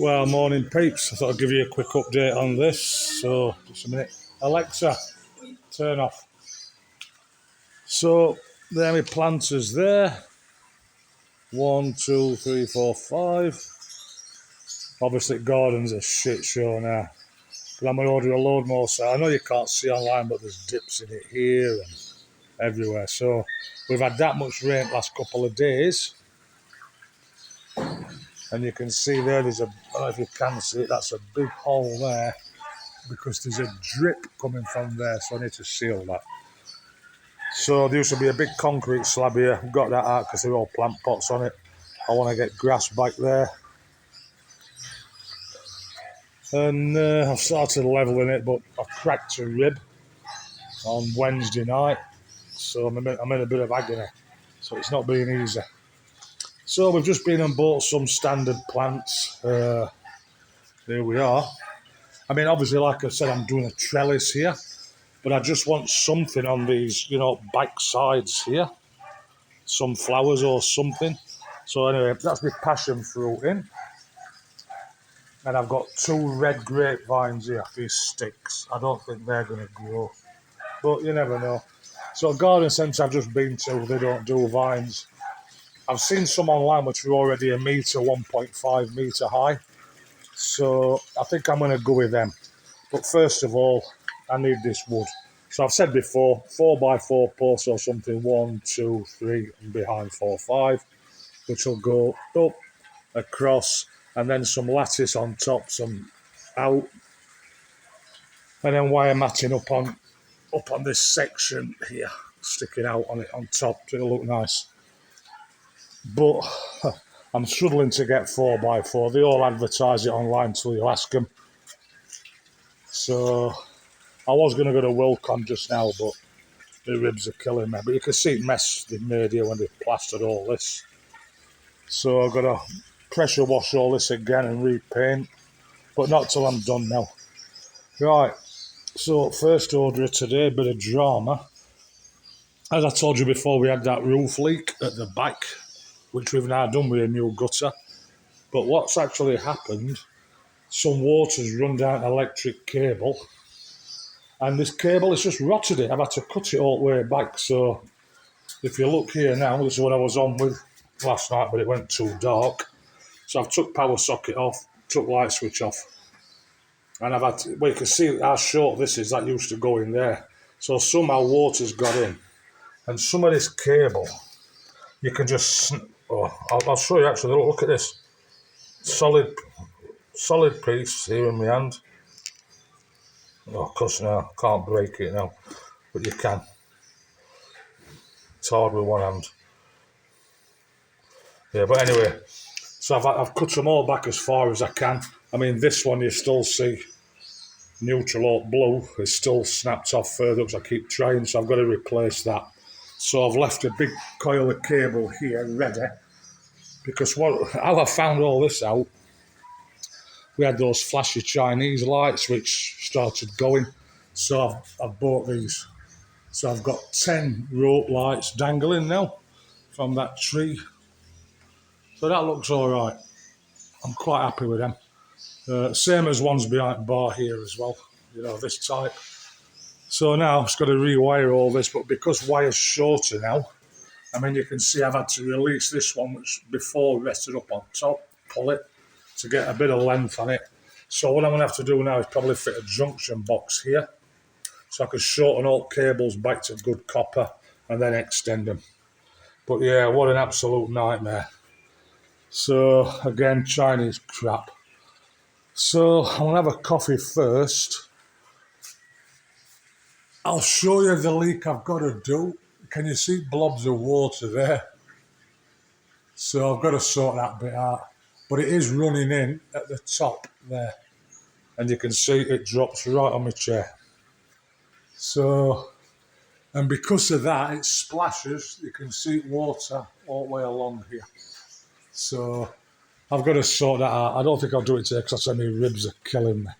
Well, morning peeps. I thought I'd give you a quick update on this. So, just a minute. Alexa, turn off. So, there are my planters there. 1, 2, 3, 4, 5. Obviously, garden's a shit show now. But I'm going to order a load more. So, I know you can't see online, but there's dips in it here and everywhere. So, we've had that much rain last couple of days. And you can see there's I don't know if you can see it, that's a big hole there. Because there's a drip coming from there, so I need to seal that. So there used to be a big concrete slab here. I've got that out because they're all plant pots on it. I want to get grass back there. And I've started levelling it, but I cracked a rib on Wednesday night. So I'm in a bit of agony. So it's not been easy. So we've just been and bought some standard plants. There we are. I mean, obviously, like I said, I'm doing a trellis here. But I just want something on these, back sides here. Some flowers or something. So anyway, that's my passion fruit in. And I've got 2 red grapevines here, these sticks. I don't think they're going to grow. But you never know. So garden centre I've just been to, they don't do vines. I've seen some online which are already a metre, 1.5 metre high. So I think I'm going to go with them. But first of all, I need this wood. So I've said before, 4x4 posts or something, 1, 2, 3, and behind 4, 5, which will go up, across, and then some lattice on top, some out, and then wire matting up on this section here, sticking out on it on top. It'll look nice. But I'm struggling to get 4x4. They all advertise it online till you ask them. So I was going to go to Wilcon just now, but the ribs are killing me. But you can see the mess they made here when they plastered all this. So I've got to pressure wash all this again and repaint. But not till I'm done now. Right, so first order of today, a bit of drama. As I told you before, we had that roof leak at the back, which we've now done with a new gutter. But what's actually happened, some water's run down an electric cable. And this cable has just rotted it. I've had to cut it all the way back. So if you look here now, this is what I was on with last night, but it went too dark. So I've took power socket off, took light switch off. And I've had to, well, you can see how short this is. That used to go in there. So somehow water's got in. And some of this cable, you can just, I'll show you actually. Look at this. Solid piece here in my hand. Oh, cuss now, can't break it now. But you can. It's hard with one hand. Yeah, but anyway, so I've cut them all back as far as I can. I mean, this one you still see neutral or blue is still snapped off further because I keep trying, so I've got to replace that. So I've left a big coil of cable here ready because how I found all this out, we had those flashy Chinese lights which started going. So I've bought these. So I've got 10 rope lights dangling now from that tree. So that looks all right. I'm quite happy with them. Same as ones behind bar here as well, this type. So now I've just got to rewire all this, but because wire's shorter now, I mean, you can see I've had to release this one, which before rested up on top, pull it to get a bit of length on it. So what I'm going to have to do now is probably fit a junction box here so I can shorten all cables back to good copper and then extend them. But yeah, what an absolute nightmare. So again, Chinese crap. So I'm going to have a coffee first. I'll show you the leak I've got to do. Can you see blobs of water there? So I've got to sort that bit out. But it is running in at the top there. And you can see it drops right on my chair. So, and because of that, it splashes. You can see water all the way along here. So I've got to sort that out. I don't think I'll do it today because I say my ribs are killing me.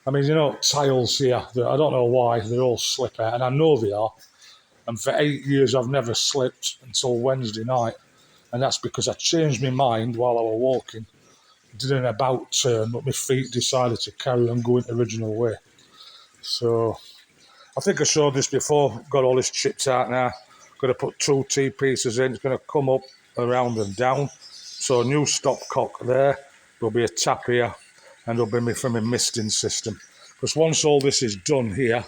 I mean, tiles here, I don't know why, they're all slippery, and I know they are. And for 8 years, I've never slipped until Wednesday night. And that's because I changed my mind while I was walking. did an about turn, but my feet decided to carry on going the original way. So I think I showed this before. Got all this chipped out now. Going to put 2 T-pieces in. It's going to come up, around and down. So a new stopcock there. There'll be a tap here, and there'll be from a misting system. Because once all this is done here,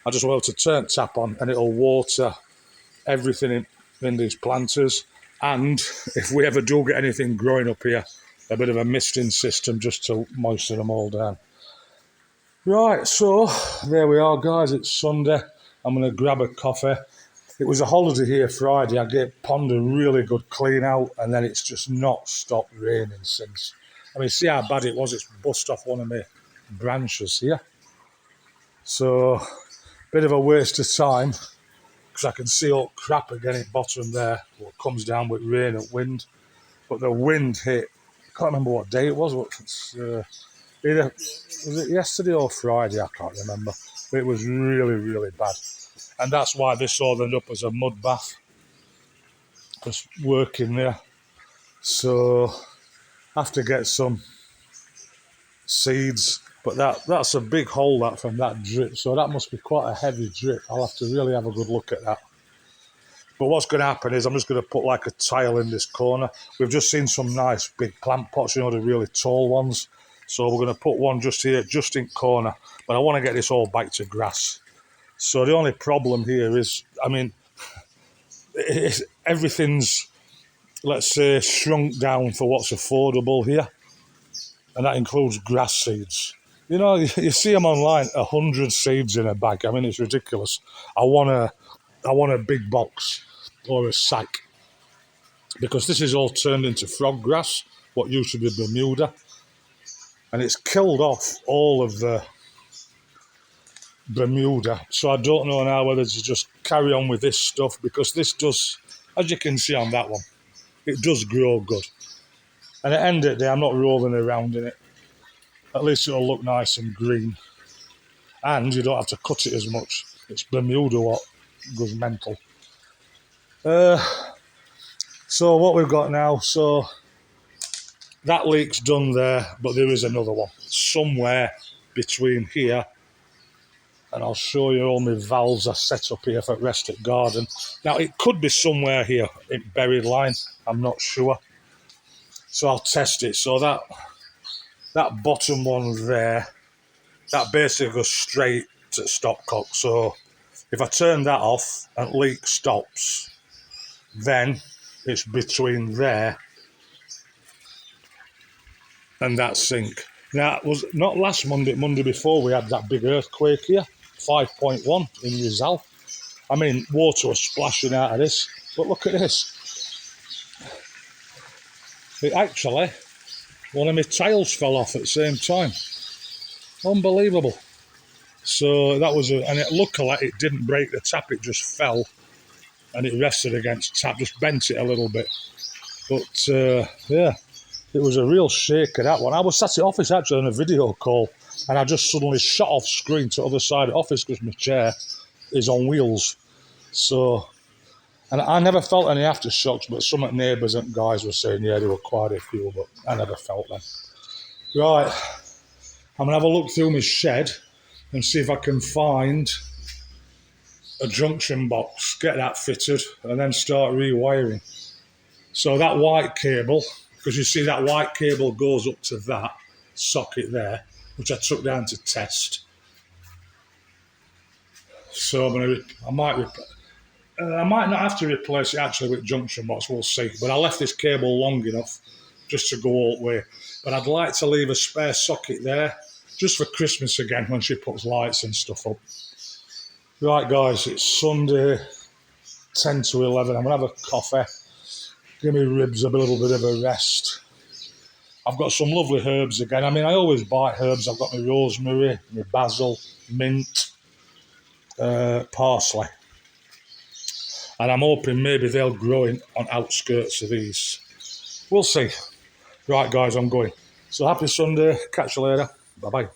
I just want to turn tap on, and it'll water everything in these planters. And if we ever do get anything growing up here, a bit of a misting system just to moisten them all down. Right, so there we are, guys. It's Sunday. I'm going to grab a coffee. It was a holiday here Friday. I gave Pond a really good clean out, and then it's just not stopped raining since. I mean, see how bad it was? It's bust off one of my branches here. So, bit of a waste of time, because I can see all crap again at bottom there, what comes down with rain and wind. But the wind hit, I can't remember what day it was. Either was it yesterday or Friday, I can't remember. But it was really, really bad. And that's why this all ended up as a mud bath. Just working there. So I have to get some seeds. But that's a big hole that from that drip. So that must be quite a heavy drip. I'll have to really have a good look at that. But what's going to happen is I'm just going to put like a tile in this corner. We've just seen some nice big plant pots, you know, the really tall ones. So we're going to put one just here, just in corner. But I want to get this all back to grass. So the only problem here is, I mean, everything's, let's say, shrunk down for what's affordable here. And that includes grass seeds. You know, you see them online, 100 seeds in a bag. I mean, it's ridiculous. I want a big box or a sack, because this is all turned into frog grass, what used to be Bermuda. And it's killed off all of the Bermuda. So I don't know now whether to just carry on with this stuff, because this does, as you can see on that one, it does grow good. And at the end of the day, I'm not rolling around in it. At least it'll look nice and green. And you don't have to cut it as much. It's Bermuda what goes mental. So what we've got now, so that leak's done there, but there is another one somewhere between here, and I'll show you all my valves are set up here for Rested Garden. Now it could be somewhere here in buried line, I'm not sure. So I'll test it. So that bottom one there, that basically goes straight to the stopcock. So if I turn that off and leak stops, then it's between there and that sink. Now, it was not last Monday before we had that big earthquake here, 5.1 in Rizal. I mean, water was splashing out of this, but look at this. It actually, one of my tiles fell off at the same time. Unbelievable. So that was, and luckily it didn't break the tap, it just fell and it rested against tap, just bent it a little bit. But yeah, it was a real shaker, that one. I was sat at the office actually on a video call, and I just suddenly shot off screen to the other side of the office because my chair is on wheels. So, and I never felt any aftershocks, but some of the neighbours and guys were saying, yeah, there were quite a few, but I never felt them. Right, I'm going to have a look through my shed and see if I can find a junction box, get that fitted, and then start rewiring. So that white cable, because you see that white cable goes up to that socket there, which I took down to test. So I might not have to replace it actually with junction box, we'll see. But I left this cable long enough just to go all the way. But I'd like to leave a spare socket there, just for Christmas again, when she puts lights and stuff up. Right, guys, it's Sunday, 10 to 11. I'm going to have a coffee, give me ribs a little bit of a rest. I've got some lovely herbs again. I mean, I always buy herbs. I've got my rosemary, my basil, mint, parsley. And I'm hoping maybe they'll grow on outskirts of these. We'll see. Right, guys, I'm going. So happy Sunday. Catch you later. Bye-bye.